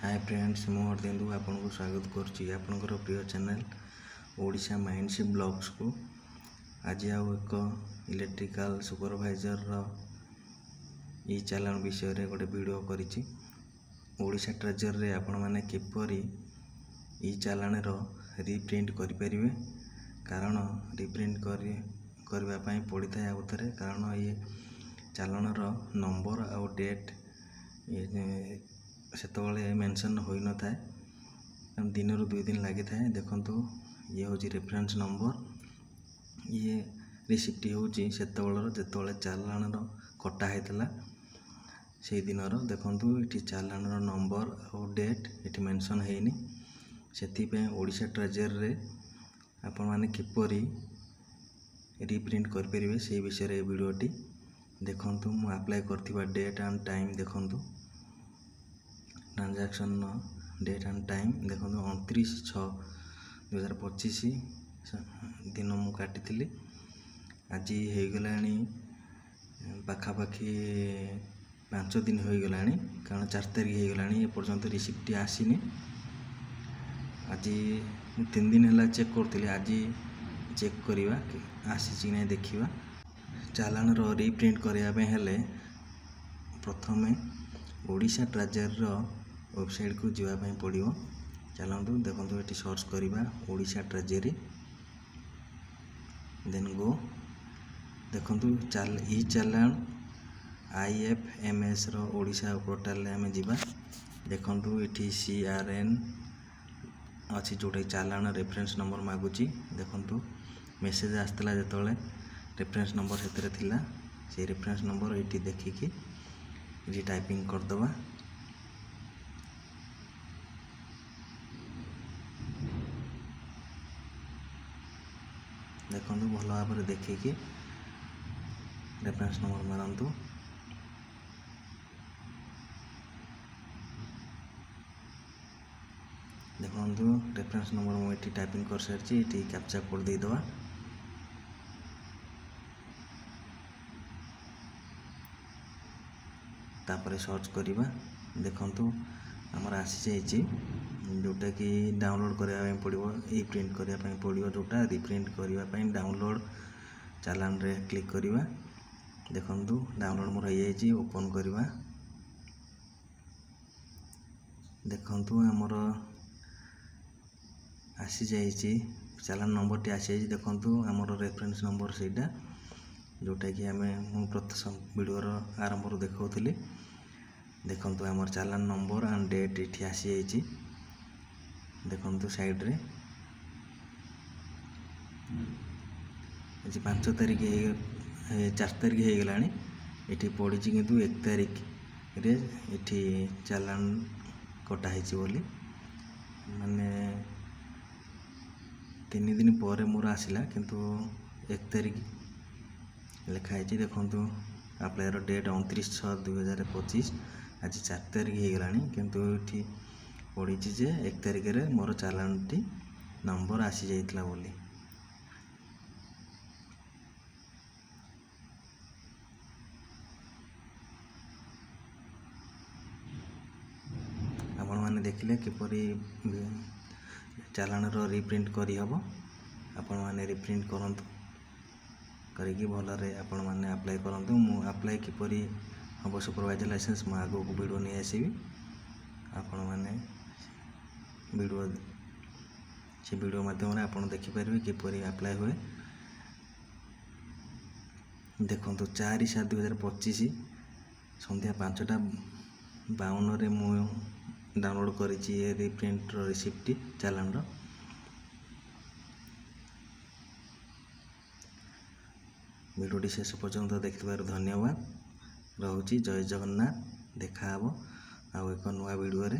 Hi friends मु हरदेन्दु आपको स्वागत करुच्ची आपणकर प्रिय चैनल ओडिशा माइंडशिप ब्लॉग्स को। आज आउ एक इलेक्ट्रिकल सुपरवाइजर ई चालान विषय रे गोटे वीडियो करिछि। ओडिशा ट्रेजर रे आपण माने किपरि ई चालान रो रिप्रिंट करि परिबे, कारण रिप्रिंट करबा पई पड़ी थाए आउथरे, कारण ये चालान रो नंबर आउ डेट सेतबले मेंशन होई न थाए, दिन रु 2 दिन लगी थाए। देखंतु ये होची रेफरेंस नंबर, ये रिसिप्ट होची सेतबलर जेतबले चालान रो कटा हेतला से दिन रो। देखंतु इठी चालान रो नंबर और डेट इठी मेंशन हेनी, सेति पे ओडिशा ट्रेजर रे आपण माने किपरि रिप्रिंट कर परिबे से विषय रे वीडियोटी देखंतु। मु अप्लाई करथिबा डेट एंड टाइम देखंतु, ट्रांजैक्शन डेट एंड टाइम देखो 29/6/2025 दिन मु काटी। आज होगला पाखापाखि 5 दिन होगला, कारण 4 तारीख होगला एपर्यंत रिसिप्ट आसीनी। आज 3 दिन है चेक करी, आज चेक करवा आसी ना देखा। चालान रो रिप्रिंट करने हेले प्रथमे ओडिशा ट्रेजर रो वेबसाइट को जावाई पड़ो। चलतु देखो ये सर्च करवा ओडिशा ट्रेजरी, देन गो देखु ई चालान IFMS रो ओडिशा पोर्टाल आम जा। देखु ये CRN अच्छी जोटा चालान रेफरेंस नंबर मागुची। देखु मेसेज आसला जो रेफरेंस नंबर से रेफरेंस नंबर ये देखिकी ये टाइपिंग करदे। देखो भल भाव देखिकी रेफरेंस नंबर मारंतु। देखो रेफरेंस नंबर मुझे टाइपिंग कर सारी, ये कैप्चा कोड देदवा। तापर सर्च करवा। देखो आमर आसी जाइए जोटा कि डाउनलोड करने पड़ो, ये प्रिंट करने पड़ो, जोटा रिप्रिंट करने डाउनलोड चालान रे क्लिक करवा। देखो डाउनलोड मोर हो ओपन करवा। देखो आमर आसी जाइए चालान नंबर टी आसी जाइए। देखो आमर रेफरेंस नंबर से जोटा कि आम प्रथम वीडियोर आरंभ देखा। देखो आमर चालान नंबर एंड डेट ये आसी जाइए। देखो साइड रे आज 5 तारीख 4 तारीख होगला, ये पड़ी किंतु 1 तारीख रे ये चालान कटाई बोली, माने 3 दिन पर मोर आसला, किंतु 1 तारीख लिखाई। देखो अप्लायर डेट 29/6/2025, आज 4 तारीख होगला, किंतु ये पड़ी जे 1 तारीख रे मोर चालान टी नंबर आसी जाइतला बोली। आपण माने देखिले किपरि चालान रो रिप्रिंट करी हबो। आपण माने रिप्रिंट करंतु, करिकी भलरे आपण माने अप्लाई करंतु। मु अप्लाई किपरि हम सुपरवाइजर लाइसेंस मु आगो को वीडियो नहीं आसीबी। आपण माने वीडियो माध्यम आपण देखि परिबे किपरि अप्लाई हुए। देखंतु 4/7/2025 संध्या 5:52 रे मु डाउनलोड करिछि ये रिप्रिंट रो रिसिप्ट चालान रो। वीडियोटी शेष पर्यंत देखिबार धन्यवाद। रहुछि जय जगन्नाथ। देखा हबो आउ एक नुआ वीडियो रे।